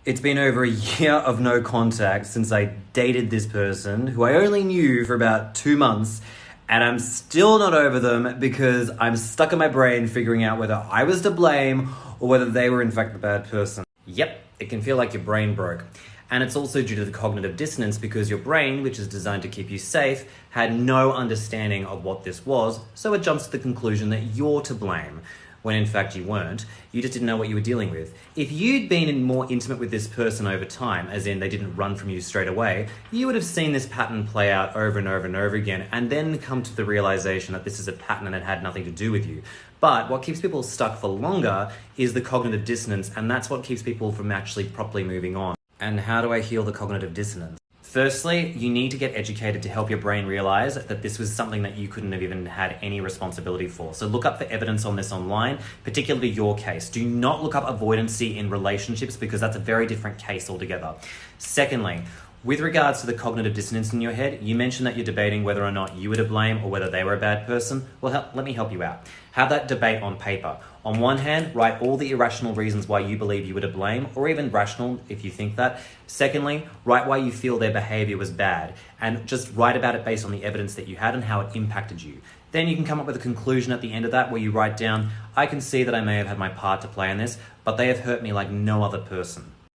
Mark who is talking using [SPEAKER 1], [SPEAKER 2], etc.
[SPEAKER 1] It's been over a year of no contact since I dated this person who I only knew for about 2 months, and I'm still not over them because I'm stuck in my brain figuring out whether I was to blame or whether they were in fact the bad person. Yep, it can feel like your brain broke. And it's also due to the cognitive dissonance because your brain, which is designed to keep you safe, had no understanding of what this was, so it jumps to the conclusion that you're to blame, when in fact you weren't. You just didn't know what you were dealing with. If you'd been more intimate with this person over time, as in they didn't run from you straight away, you would have seen this pattern play out over and over and over again, and then come to the realization that this is a pattern and it had nothing to do with you. But what keeps people stuck for longer is the cognitive dissonance, and that's what keeps people from actually properly moving on. And how do I heal the cognitive dissonance? Firstly, you need to get educated to help your brain realize that this was something that you couldn't have even had any responsibility for. So look up for evidence on this online, particularly your case. Do not look up avoidancy in relationships because that's a very different case altogether. Secondly, with regards to the cognitive dissonance in your head, you mentioned that you're debating whether or not you were to blame or whether they were a bad person. Well, let me help you out. Have that debate on paper. On one hand, write all the irrational reasons why you believe you were to blame, or even rational if you think that. Secondly, write why you feel their behavior was bad, and just write about it based on the evidence that you had and how it impacted you. Then you can come up with a conclusion at the end of that where you write down, I can see that I may have had my part to play in this, but they have hurt me like no other person.